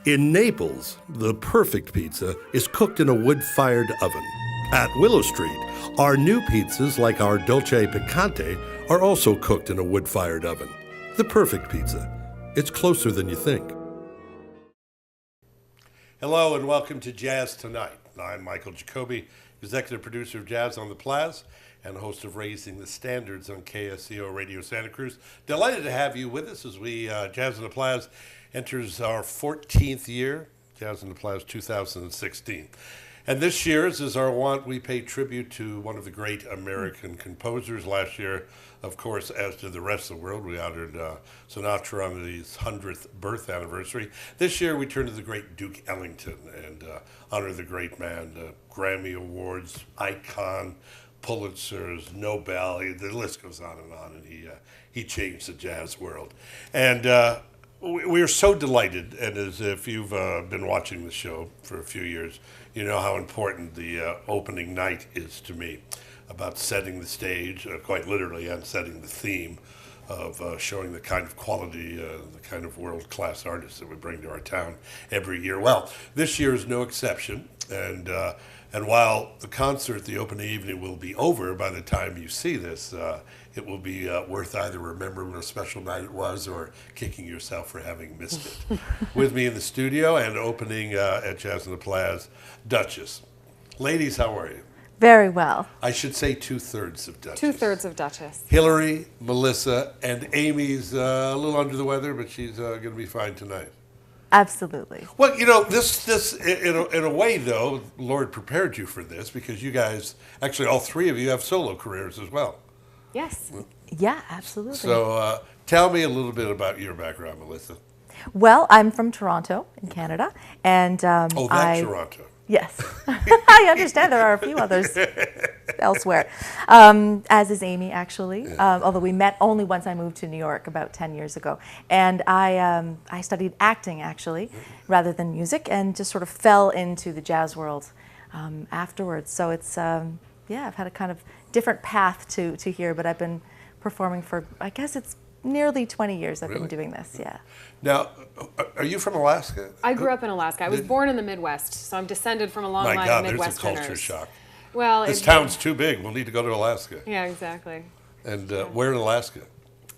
In Naples, the perfect pizza is cooked in a wood-fired oven. At Willow Street, our new pizzas, like our Dolce Picante, are also cooked in a wood-fired oven. The perfect pizza. It's closer than you think. Hello and welcome to Jazz Tonight. I'm Michael Jacobi, executive producer of Jazz on the Plazz and host of Raising the Standards on KSCO Radio Santa Cruz. Delighted to have you with us as we, Jazz on the Plazz, enters our 14th year, Jazz on the Plazz 2016. And this year's is our want. We pay tribute to one of the great American composers. Last year, of course, as did the rest of the world, we honored Sinatra on his 100th birth anniversary. This year, we turn to the great Duke Ellington and honor the great man, Grammy Awards, icon, Pulitzers, Nobel, the list goes on, and he changed the jazz world. And we are so delighted, and as if you've been watching the show for a few years, you know how important the opening night is to me, about setting the stage, quite literally, and setting the theme of showing the kind of quality, the kind of world-class artists that we bring to our town every year. Well, this year is no exception, and while the concert, the opening evening, will be over by the time you see this, it will be worth either remembering what a special night it was or kicking yourself for having missed it. With me in the studio and opening at Jazz on the Plazz, Duchess. Ladies, how are you? Very well. I should say two-thirds of Duchess. Two-thirds of Duchess. Hillary, Melissa, and Amy's a little under the weather, but she's going to be fine tonight. Absolutely. Well, you know, this in a way, though, Lord prepared you for this because you guys, actually all three of you have solo careers as well. Yes. Yeah, absolutely. So tell me a little bit about your background, Melissa. Well, I'm from Toronto in Canada. And Toronto. Yes. I understand there are a few others elsewhere, as is Amy, actually, although we met only once I moved to New York about 10 years ago. And I studied acting, actually, rather than music, and just sort of fell into the jazz world afterwards. So it's, I've had a kind of different path to here, but I've been performing for, I guess it's nearly 20 years I've been doing this, yeah. Now, are you from Alaska? I grew up in Alaska. I was born in the Midwest, so I'm descended from a long line of Midwesterners. There's a culture shock. Well, this town's too big. We'll need to go to Alaska. Yeah, exactly. And where in Alaska?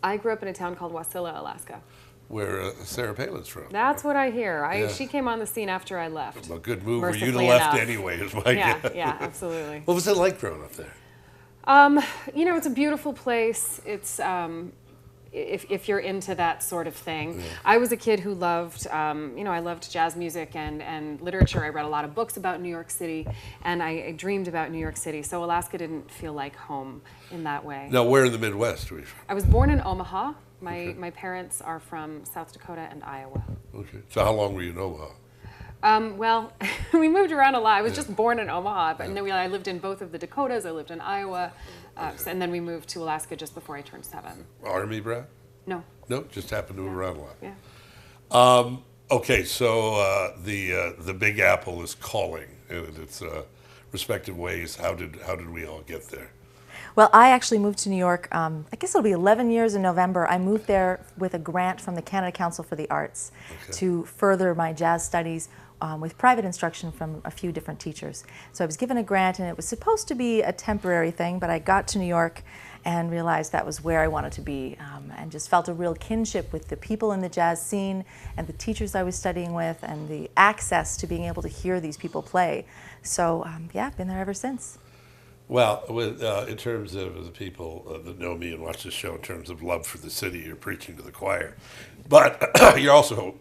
I grew up in a town called Wasilla, Alaska. Where Sarah Palin's from. That's what I hear. She came on the scene after I left. A good move where you'd have left anyway, is my guess. Yeah, absolutely. What was it like growing up there? You know, it's a beautiful place. It's if you're into that sort of thing. Yeah. I was a kid who loved, I loved jazz music and literature. I read a lot of books about New York City, and I dreamed about New York City. So Alaska didn't feel like home in that way. Now, where in the Midwest were you from? I was born in Omaha. My parents are from South Dakota and Iowa. Okay. So how long were you in Omaha? Well, we moved around a lot. I was just born in Omaha, but then I lived in both of the Dakotas. I lived in Iowa, and then we moved to Alaska just before I turned 7. Army brat? No. No, just happened to move around a lot. Yeah. Okay, so the Big Apple is calling in its respective ways. How did we all get there? Well, I actually moved to New York, I guess it'll be 11 years in November. I moved there with a grant from the Canada Council for the Arts to further my jazz studies with private instruction from a few different teachers. So I was given a grant, and it was supposed to be a temporary thing, but I got to New York and realized that was where I wanted to be, and just felt a real kinship with the people in the jazz scene and the teachers I was studying with and the access to being able to hear these people play. So I've been there ever since. Well, in terms of the people that know me and watch this show, in terms of love for the city, you're preaching to the choir. But you're also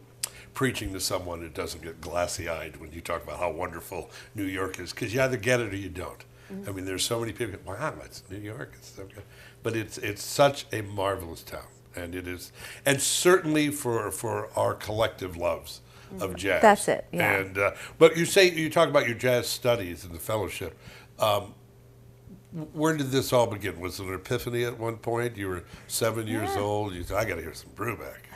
preaching to someone who doesn't get glassy-eyed when you talk about how wonderful New York is, because you either get it or you don't. Mm-hmm. I mean, there's so many people go, wow, it's New York. It's so good. But it's such a marvelous town, and it is, and certainly for our collective loves of jazz. That's it, yeah. And but you talk about your jazz studies and the fellowship. Where did this all begin? Was it an epiphany at one point? You were 7 years old. You said, "I got to hear some Brubeck."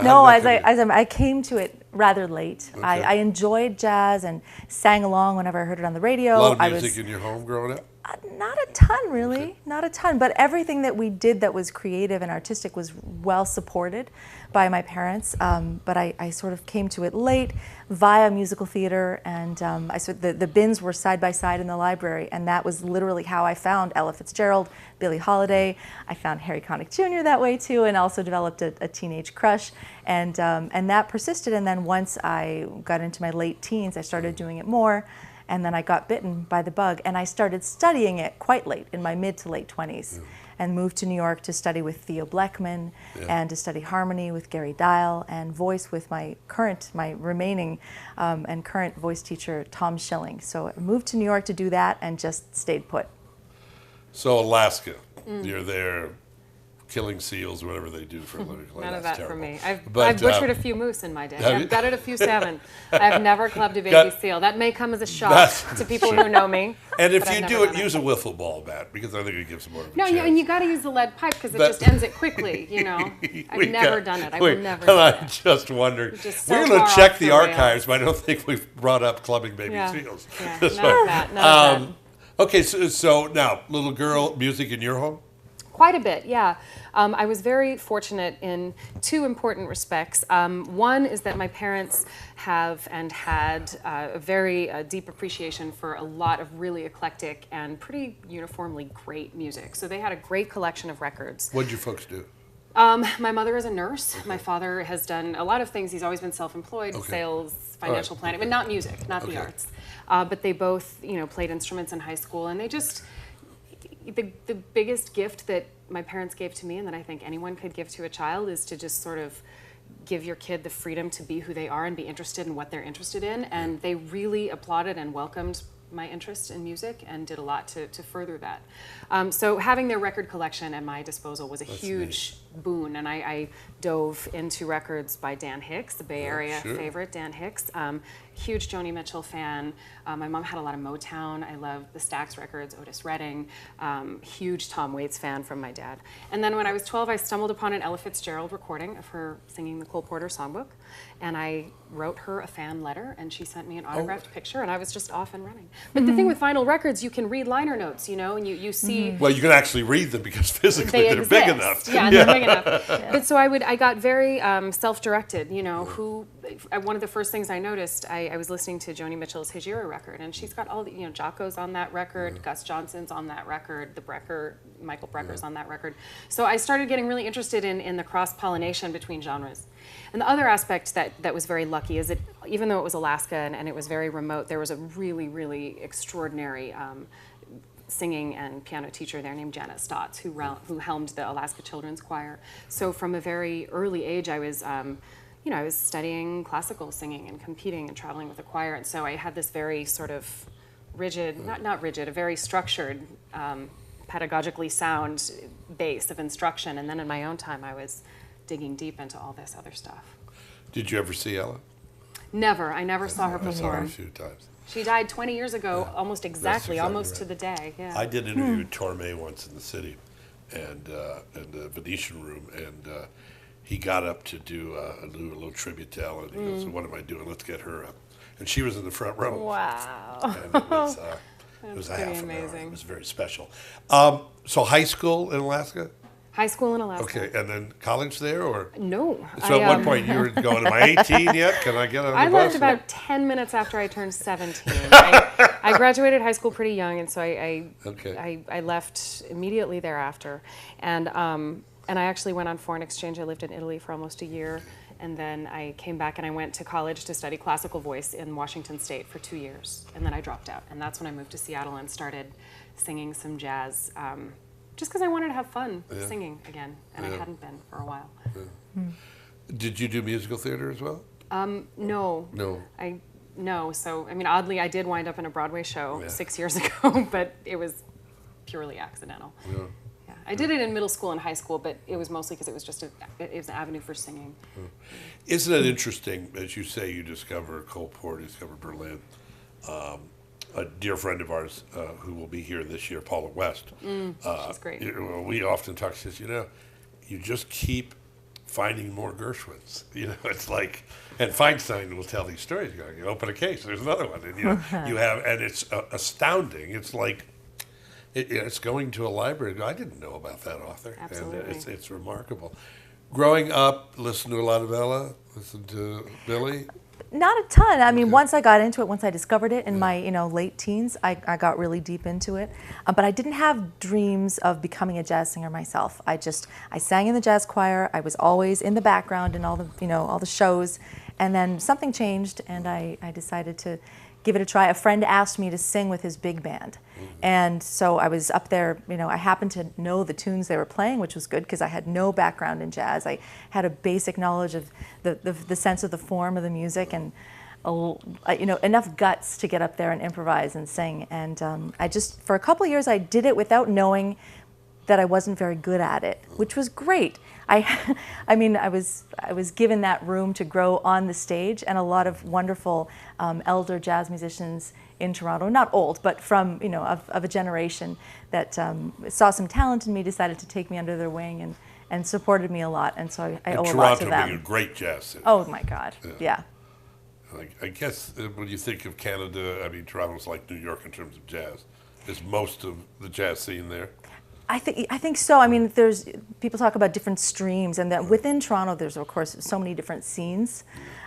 No, as I came to it rather late. Okay. I enjoyed jazz and sang along whenever I heard it on the radio. A lot I of music was, in your home growing up? not a ton, really. Okay. Not a ton. But everything that we did that was creative and artistic was well supported by my parents. But I sort of came to it late via musical theater. And the bins were side by side in the library. And that was literally how I found Ella Fitzgerald, Billie Holiday. I found Harry Connick Jr. that way, too, and also developed a teenage crush. And that persisted. And then once I got into my late teens, I started doing it more. And then I got bitten by the bug, and I started studying it quite late, in my mid to late 20s, and moved to New York to study with Theo Bleckman, and to study harmony with Gary Dial, and voice with my remaining and current voice teacher, Tom Schilling. So I moved to New York to do that and just stayed put. So Alaska, you're there killing seals or whatever they do for a living. Like, None of that's that for terrible. me. I've But, butchered a few moose in my day. have you? I've gutted a few salmon. I've never clubbed a baby Got- seal. That may come as a shock That's- to people who know me. And if but I've you never do it, done use a wiffle ball bat, because I think it gives more of a No, chance. and you got to use the lead pipe because it That- just ends it quickly. You know, I've never done it. I will never. And do I it. just wondered. Just so We're going far to check off the the rails. archives, but I don't think we've brought up clubbing baby Yeah. seals. Yeah, That's none of fine. that. None of that. Okay, so now, little girl, music in your home? Quite a bit, yeah. I was very fortunate in two important respects. One is that my parents have and had a very deep appreciation for a lot of really eclectic and pretty uniformly great music. So they had a great collection of records. What did you folks do? My mother is a nurse. My father has done a lot of things. He's always been self-employed, Okay. sales, financial planning, but not music, not the arts. But they both, played instruments in high school, and they just, the biggest gift that my parents gave to me and that I think anyone could give to a child is to just sort of give your kid the freedom to be who they are and be interested in what they're interested in. And they really applauded and welcomed my interest in music and did a lot to further that. So having their record collection at my disposal was a huge boon, and I dove into records by Dan Hicks, the Bay Area favorite, Dan Hicks. Huge Joni Mitchell fan. My mom had a lot of Motown. I loved the Stax records, Otis Redding. Huge Tom Waits fan from my dad. And then when I was 12, I stumbled upon an Ella Fitzgerald recording of her singing the Cole Porter songbook, and I wrote her a fan letter, and she sent me an autographed picture, and I was just off and running. But the thing with vinyl records, you can read liner notes, and you see. Well, you can actually read them because physically They they're big exist. enough. Yeah, and they're big enough. But so I got very self-directed. One of the first things I noticed, I was listening to Joni Mitchell's Hijira record, and she's got all the, Jocko's on that record, Gus Johnson's on that record, Michael Brecker's on that record. So I started getting really interested in the cross-pollination between genres. And the other aspect that was very lucky is that even though it was Alaska and it was very remote, there was a really, really extraordinary singing and piano teacher there named Janet Stotts, who helmed the Alaska Children's Choir. So from a very early age, I was studying classical singing and competing and traveling with a choir. And so I had this very sort of rigid, not rigid, a very structured, pedagogically sound base of instruction. And then in my own time, I was digging deep into all this other stuff. Did you ever see Ella? Never. I never saw her I saw her a perform. few times. She died 20 years ago, almost exactly right. to the day. Yeah. I did an interview with Torme once in the city, and in the Venetian room, and he got up to do a little tribute to Ella, and he goes, "What am I doing? Let's get her up." And she was in the front row. Wow. And it was a pretty half an hour. amazing. It was very special. So high school in Alaska? High school in Alaska. Okay, and then college there, or? No. So at what point you were going, am I 18 yet? Can I get on the I bus? left about 10 minutes after I turned 17. I graduated high school pretty young, and so I left immediately thereafter. And I actually went on foreign exchange. I lived in Italy for almost a year, and then I came back and I went to college to study classical voice in Washington State for 2 years, and then I dropped out. And that's when I moved to Seattle and started singing some jazz, just because I wanted to have fun singing again, and I hadn't been for a while. Did you do musical theater as well? No. No. No. So, oddly, I did wind up in a Broadway show 6 years ago, but it was purely accidental. Yeah. Yeah. I did it in middle school and high school, but it was mostly because it was an avenue for singing. Isn't it interesting, as you say, you discover Cole Porter, you discover Berlin. A dear friend of ours who will be here this year, Paula West. She's great. We often talk, she says, you just keep finding more Gershwins. It's like, and Feinstein will tell these stories. You open a case, there's another one, and you have, and it's astounding. It's like, it's going to a library and go, I didn't know about that author. Absolutely. And it's remarkable. Growing up, listen to a lot of Ella, listen to Billy. Not a ton. I mean, once I got into it, once I discovered it in my late teens, I got really deep into it. But I didn't have dreams of becoming a jazz singer myself. I sang in the jazz choir. I was always in the background in all the shows. And then something changed, and I decided to give it a try. A friend asked me to sing with his big band. And so I was up there, I happened to know the tunes they were playing, which was good because I had no background in jazz. I had a basic knowledge of the sense of the form of the music and enough guts to get up there and improvise and sing. And for a couple of years, I did it without knowing that I wasn't very good at it, which was great. I was given that room to grow on the stage, and a lot of wonderful elder jazz musicians in Toronto, not old, but from of a generation that saw some talent in me, decided to take me under their wing and supported me a lot, and so I owe a lot to them. Toronto being a great jazz city. Oh my God, yeah. I guess when you think of Canada, Toronto's like New York in terms of jazz. Is most of the jazz scene there? I think so. I mean, there's people talk about different streams, and that within Toronto, there's of course so many different scenes,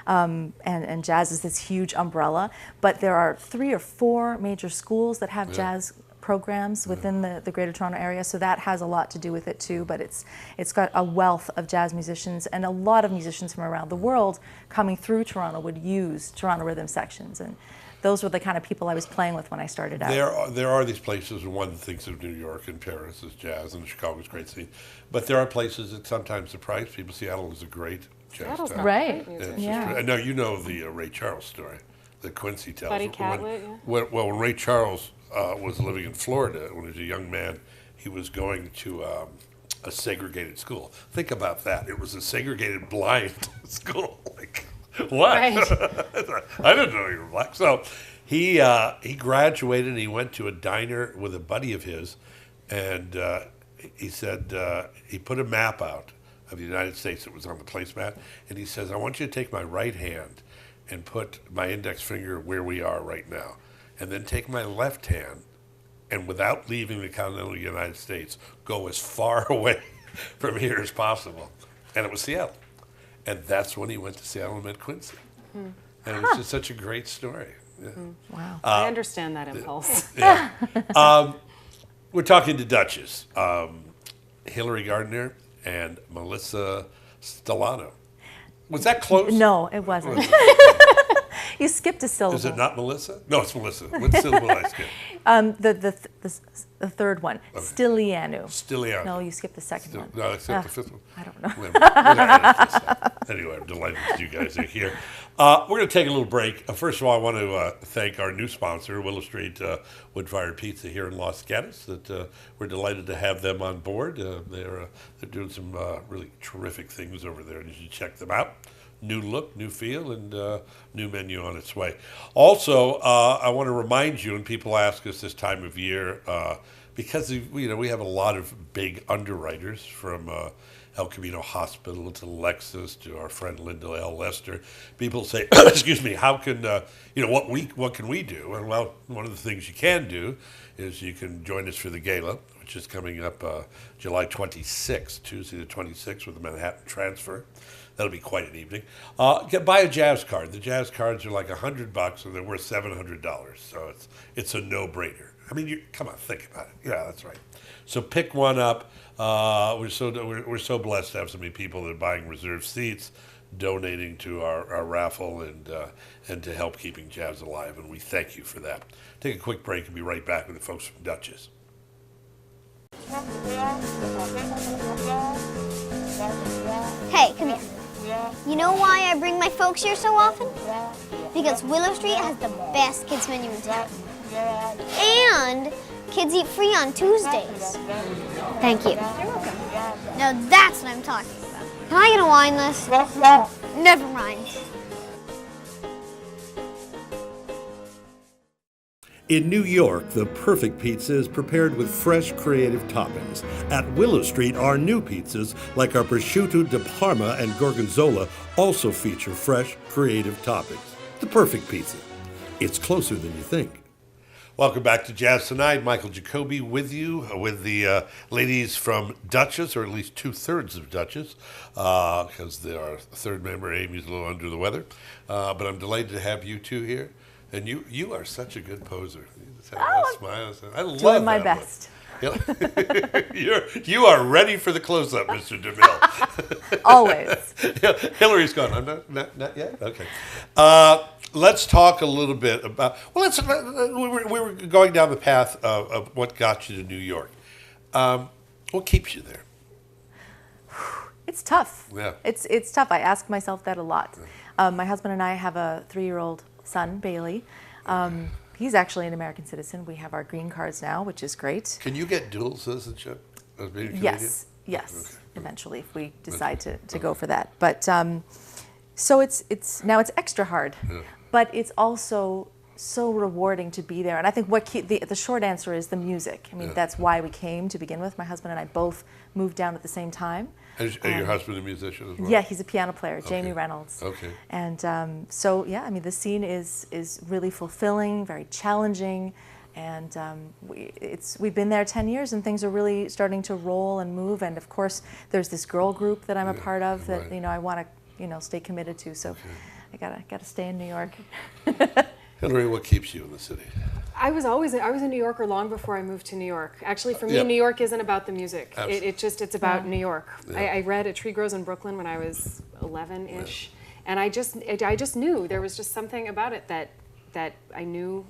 and jazz is this huge umbrella. But there are 3 or 4 major schools that have jazz programs within the Greater Toronto area, so that has a lot to do with it too. But it's got a wealth of jazz musicians, and a lot of musicians from around the world coming through Toronto would use Toronto rhythm sections, and those were the kind of people I was playing with when I started out. There are these places, and one thinks of New York and Paris as jazz, and Chicago's a great scene. But there are places that sometimes surprise people. Seattle is a great jazz Seattle's town. Right. Yeah. I know you know the Ray Charles story that Quincy tells. Buddy Catlett, when Ray Charles was living in Florida, when he was a young man, he was going to a segregated school. Think about that. It was a segregated blind school. What? Right. I didn't know you were black. So he graduated and he went to a diner with a buddy of his, and he said he put a map out of the United States that was on the placemat, and he says, I want you to take my right hand and put my index finger where we are right now, and then take my left hand and without leaving the continental United States, go as far away from here as possible. And it was Seattle. And that's when he went to Seattle and met Quincy. And it was just such a great story. Yeah. Wow. I understand that impulse. Yeah. We're talking to Duchess, Hillary Gardner, and Melissa Stellano. Was that close? No, it wasn't. You skipped a syllable. Is it not Melissa? No, it's Melissa. What syllable did I skip? The third one, Stylianu. Stylianu. No, you skipped the second one. No, I skipped the fifth one. I don't know. We're gonna edit this out. Anyway, I'm delighted that you guys are here. We're going to take a little break. First of all, I want to thank our new sponsor, Willow Street Wood-Fired Pizza here in Los Gatos. That we're delighted to have them on board. They're doing some really terrific things over there, and you should check them out. New look, new feel, and new menu on its way. Also, I want to remind you, and people ask us this time of year, because we have a lot of big underwriters from El Camino Hospital to Lexus to our friend Linda L. Lester. People say, excuse me, how can, what can we do? And well, one of the things you can do is you can join us for the gala, which is coming up July 26th, Tuesday the 26th with the Manhattan Transfer. That'll be quite an evening. Buy a jazz card. The jazz cards are like $100, and they're worth $700. So it's a no-brainer. I mean, come on, think about it. Yeah, that's right. So pick one up. We're so blessed to have so many people that are buying reserved seats, donating to our raffle, and to help keeping jazz alive. And we thank you for that. Take a quick break and be right back with the folks from Duchess. Hey, come here. You know why I bring my folks here so often? Because Willow Street has the best kids menu in town. And kids eat free on Tuesdays. Thank you. You're welcome. Now that's what I'm talking about. Can I get a wine list? Never mind. In New York, the perfect pizza is prepared with fresh, creative toppings. At Willow Street, our new pizzas, like our prosciutto di Parma and gorgonzola, also feature fresh, creative toppings. The perfect pizza. It's closer than you think. Welcome back to Jazz Tonight. Michael Jacobi with you, with the ladies from Duchess, or at least 2/3 of Duchess, because our third member, Amy's a little under the weather. But I'm delighted to have you two here. And you are such a good poser. You just have a smile. I love Doing my that best. You are ready for the close-up, Mr. DeMille. Always. Hillary's gone. I'm not yet? Okay. Let's talk a little bit about, we were going down the path of what got you to New York. What keeps you there? It's tough. Yeah. It's tough. I ask myself that a lot. My husband and I have a 3-year-old son, Bailey. He's actually an American citizen. We have our green cards now, which is great. Can you get dual citizenship as being Canadian? Yes, Okay. eventually, if we decide to go for that. But so it's now it's extra hard, but it's also so rewarding to be there. And I think the short answer is the music. I mean, that's why we came to begin with. My husband and I both moved down at the same time. Is your husband a musician as well? Yeah, he's a piano player, Jamie Reynolds. Okay. And so, yeah, I mean, the scene is really fulfilling, very challenging, and we've been there 10 years, and things are really starting to roll and move. And of course, there's this girl group that I'm a part of that I want to stay committed to. So, I gotta stay in New York. Hillary, what keeps you in the city? I was a New Yorker long before I moved to New York. Actually, for me, New York isn't about the music. It's about New York. Yeah. I read A Tree Grows in Brooklyn when I was 11-ish, and I just knew there was just something about it that I knew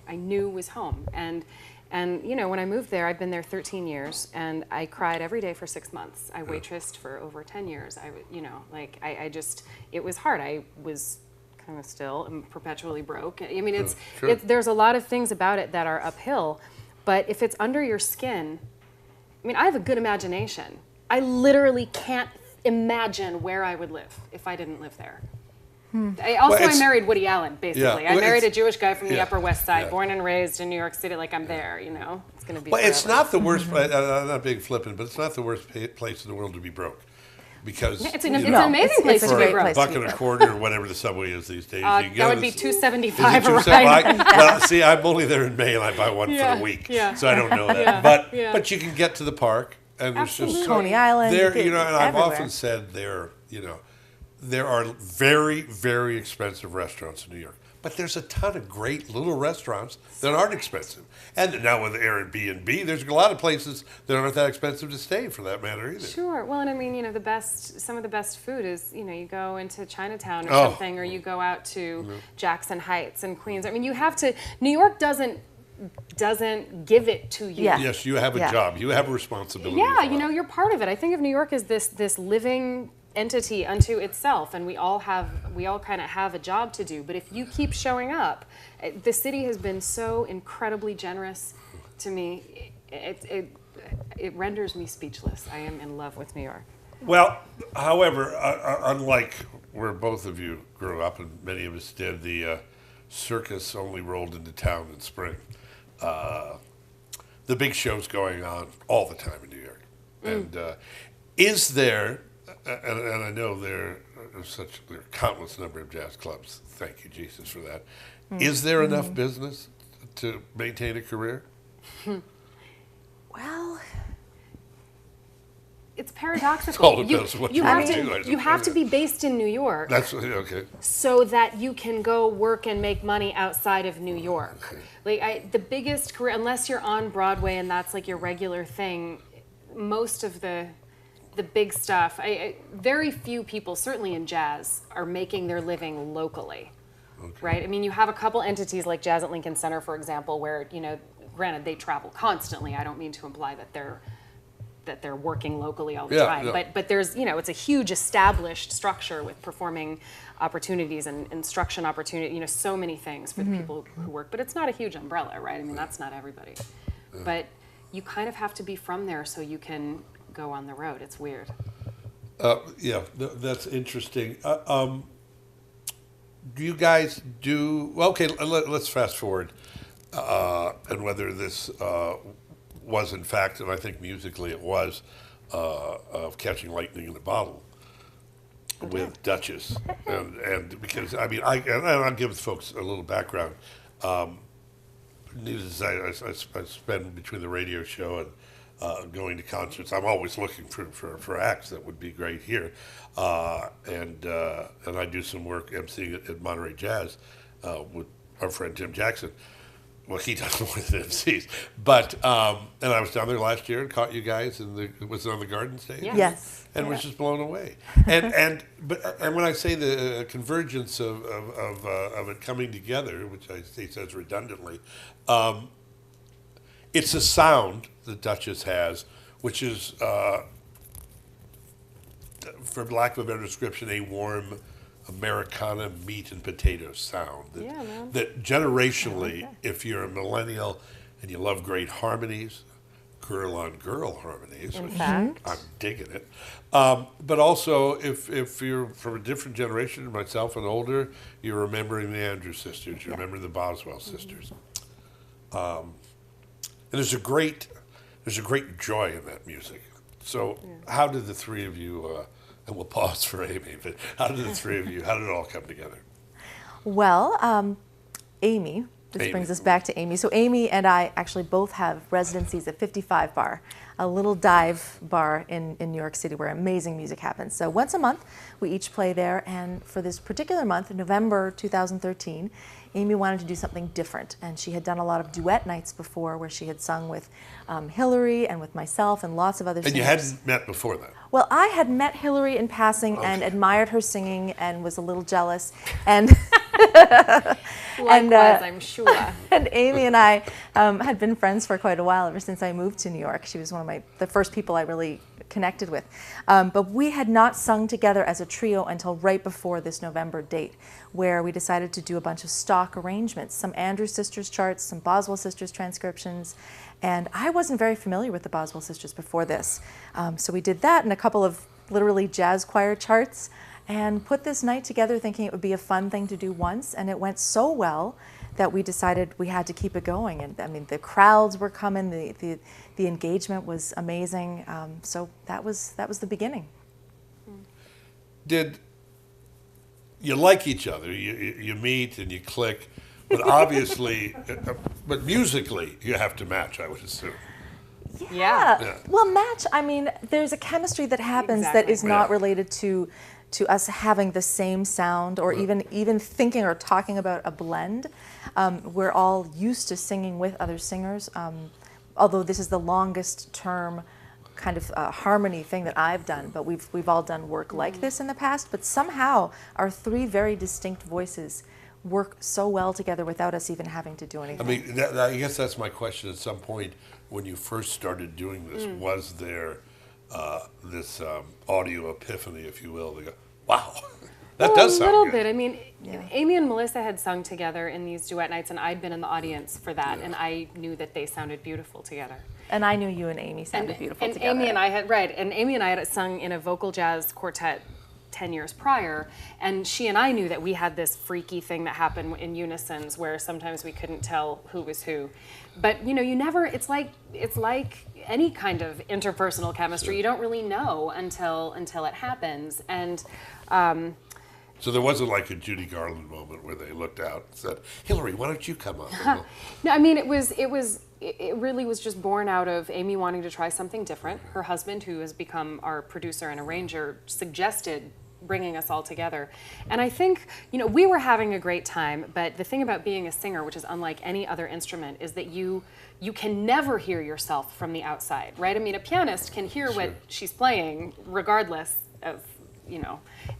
was home. And when I moved there, I'd been there 13 years, and I cried every day for 6 months. I waitressed for over 10 years. It was hard. I was kind of still and perpetually broke. I mean, there's a lot of things about it that are uphill, but if it's under your skin, I mean, I have a good imagination. I literally can't imagine where I would live if I didn't live there. I married Woody Allen, basically. Yeah, I married a Jewish guy from the Upper West Side, born and raised in New York City, like I'm there, It's going to be forever. It's not the worst, I'm not being flippant, but it's not the worst place in the world to be broke. Because it's an amazing place to be broke. For a buck and a quarter or whatever the subway is these days. That would be $2.75 a ride. Well, see, I'm only there in May, and I buy one for the week, so I don't know that. But you can get to the park, and there's just Coney Island. And I've often said there are very, very expensive restaurants in New York. But there's a ton of great little restaurants that aren't expensive. And now with Airbnb, there's a lot of places that aren't that expensive to stay, for that matter, either. Sure. Well, and I mean, some of the best food is, you go into Chinatown or something, or you go out to Jackson Heights and Queens. I mean, New York doesn't give it to you. Yeah. Yes, you have a job. You have a responsibility. Yeah, as well. you're part of it. I think of New York as this living entity unto itself, and we all kind of have a job to do. But if you keep showing up, the city has been so incredibly generous to me. It renders me speechless. I am in love with New York. Well, however, unlike where both of you grew up, and many of us did, the circus only rolled into town in spring. The big show's going on all the time in New York. And is there, and I know there are countless number of jazz clubs, thank you, Jesus, for that. Is there enough business to maintain a career? Well, it's paradoxical. You have to be based in New York. That's okay. So that you can go work and make money outside of New York. Like the biggest career, unless you're on Broadway and that's like your regular thing, most of the big stuff. Very few people, certainly in jazz, are making their living locally. Okay. Right? I mean, you have a couple entities like Jazz at Lincoln Center, for example, where granted they travel constantly. I don't mean to imply that they're working locally all the time. No. But there's, it's a huge established structure with performing opportunities and instruction opportunity, so many things for the people who work. But it's not a huge umbrella, right? I mean, that's not everybody. But you kind of have to be from there so you can go on the road. It's weird. That's interesting. Do you guys do, okay, let's fast forward. and whether this was in fact, and I think musically it was, of Catching Lightning in a Bottle with Duchess, and because I mean, and I'll give folks a little background. Needless to say, I spend between the radio show and going to concerts. I'm always looking for acts that would be great here, and I do some work emceeing at Monterey Jazz with our friend Tim Jackson. Well, he does more than MCs, but and I was down there last year and caught you guys, and was it on the Garden stage? Yes. And was just blown away. And when I say the convergence of it coming together, which I say says redundantly, it's a sound that Duchess has, which is, for lack of a better description, a warm Americana meat and potatoes sound. That generationally, if you're a millennial and you love great harmonies, girl-on-girl harmonies, In which fact. I'm digging it. But also, if you're from a different generation, myself and older, you're remembering the Andrews sisters, you remember the Boswell sisters. And there's a great joy in that music. So how did the three of you, and we'll pause for Amy, but how did it all come together? Well, Amy, this brings us back to Amy. So Amy and I actually both have residencies at 55 Bar, a little dive bar in New York City where amazing music happens. So once a month, we each play there, and for this particular month, November 2013, Amy wanted to do something different, and she had done a lot of duet nights before where she had sung with Hillary and with myself and lots of other singers. And you hadn't met before that? Well, I had met Hillary in passing and admired her singing and was a little jealous. And Likewise, I'm sure. And Amy and I had been friends for quite a while, ever since I moved to New York. She was one of the first people I really connected with. But we had not sung together as a trio until right before this November date, where we decided to do a bunch of stock arrangements, some Andrews Sisters charts, some Boswell Sisters transcriptions, and I wasn't very familiar with the Boswell Sisters before this. So we did that and a couple of literally jazz choir charts, and put this night together thinking it would be a fun thing to do once, and it went so well that we decided we had to keep it going. And I mean, the crowds were coming, the engagement was amazing. So that was the beginning. Did you like each other? You meet and you click, but obviously, but musically, you have to match, I would assume. Yeah. Well, match, I mean, there's a chemistry that happens that is not related to us having the same sound or even thinking or talking about a blend. We're all used to singing with other singers, although this is the longest term kind of harmony thing that I've done, but we've all done work like this in the past, but somehow our three very distinct voices work so well together without us even having to do anything. I mean, I guess that's my question. At some point, when you first started doing this, was there this audio epiphany, if you will? They go, wow, that does sound a little good. bit. I mean, Amy and Melissa had sung together in these duet nights, and I'd been in the audience for that, and I knew that they sounded beautiful together. And I knew you and Amy sounded beautiful together. Amy and I had sung in a vocal jazz quartet 10 years prior, and she and I knew that we had this freaky thing that happened in unisons where sometimes we couldn't tell who was who. But you never, it's like any kind of interpersonal chemistry. You don't really know until it happens. And so there wasn't like a Judy Garland moment where they looked out and said, Hillary, why don't you come up? No, I mean, it really was just born out of Amy wanting to try something different. Her husband, who has become our producer and arranger, suggested bringing us all together. And I think, we were having a great time, but the thing about being a singer, which is unlike any other instrument, is that you can never hear yourself from the outside, right? I mean, a pianist can hear what she's playing regardless of,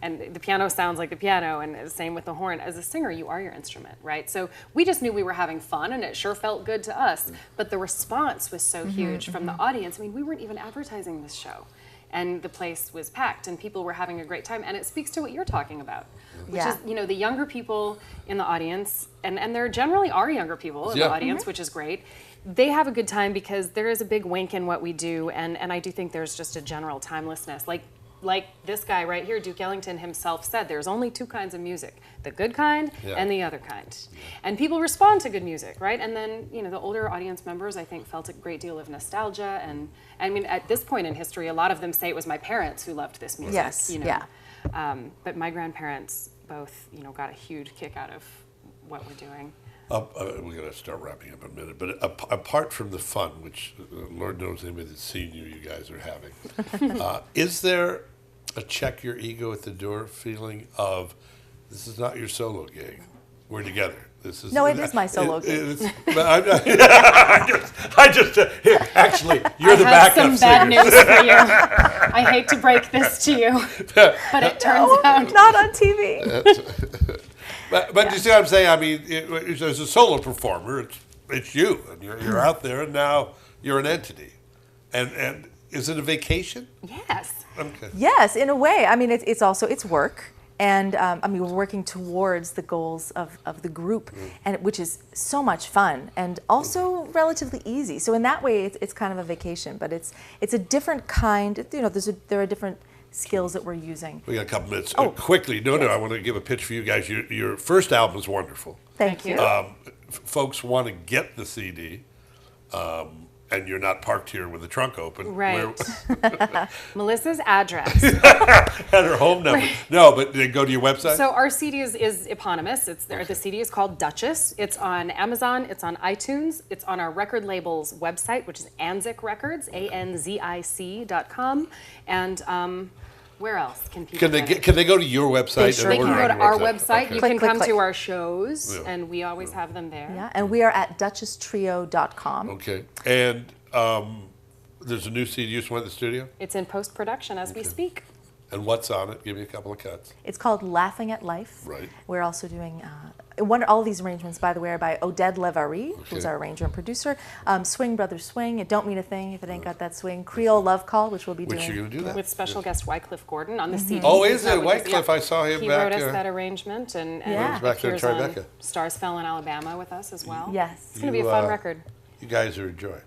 and the piano sounds like the piano, and the same with the horn. As a singer, you are your instrument, right? So we just knew we were having fun, and it sure felt good to us, but the response was so huge from the audience. I mean, we weren't even advertising this show, and the place was packed, and people were having a great time, and it speaks to what you're talking about, which is, the younger people in the audience, and there generally are younger people in the audience, which is great. They have a good time because there is a big wink in what we do, and I do think there's just a general timelessness. Like, like this guy right here, Duke Ellington himself said, there's only two kinds of music, the good kind and the other kind. And people respond to good music, right? And then, you know, the older audience members, I think, felt a great deal of nostalgia. And I mean, at this point in history, a lot of them say it was my parents who loved this music. Yes, you know? yeah. But my grandparents both, you know, got a huge kick out of what we're doing. We're going to start wrapping up in a minute, but apart from the fun, which Lord knows anybody that's seen you guys are having, is there a check your ego at the door feeling of this is not your solo gig? We're together. This is No, it is my solo gig. Actually, you're the backup I have some singer. bad news for you. I hate to break this to you, but it turns out Not on TV. But you see what I'm saying? I mean, as a solo performer, it's you, and you're out there, and now you're an entity. And is it a vacation? yes. Okay. Yes, in a way. I mean, it's also work, and I mean, we're working towards the goals of the group, and which is so much fun and also relatively easy. So in that way, it's kind of a vacation, but it's a different kind. You know, there are different skills that we're using. We got a couple minutes. Oh. Quickly, I want to give a pitch for you guys. Your first album is wonderful. Thank you. Folks want to get the CD, and you're not parked here with the trunk open. Right. Melissa's address. At her home number. No, but they go to your website? So our CD is eponymous. It's there. The CD is called Duchess. It's on Amazon. It's on iTunes. It's on our record label's website, which is Anzic Records, ANZIC.com. And where else can people get it? Can they go to your website? sure They and can order go on to our your website. Okay. You Click, can click, come click. to our shows, Yeah. and we always have them there. Yeah, and we are at duchesstrio.com. Okay. And there's a new CD you just went to the studio? It's in post-production as we speak. And what's on it? Give me a couple of cuts. It's called Laughing at Life. Right. We're also doing all of these arrangements, by the way, are by Oded Levari, who's our arranger and producer. Swing Brothers Swing, It Don't Mean a Thing If It Ain't Got That Swing. Creole Love Call, which we'll be Which doing. you're going to do that? With special guest Wycliffe Gordon on the CD. Oh, is That it? was just- Wycliffe, I saw him He back wrote us there. that arrangement and Yeah. He was back there at appears on Tribeca. Stars Fell in Alabama with us as well. Yes. It's going to be a fun You, record. You guys are a joy.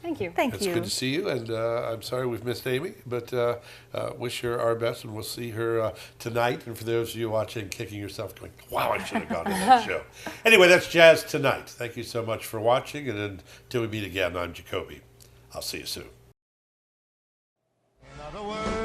Thank you. Thank It's you. good to see you, and I'm sorry we've missed Amy, but wish her our best, and we'll see her tonight. And for those of you watching, kicking yourself, going, wow, I should have gone to that show. Anyway, that's Jazz Tonight. Thank you so much for watching, and until we meet again, I'm Jacobi. I'll see you soon. In other words,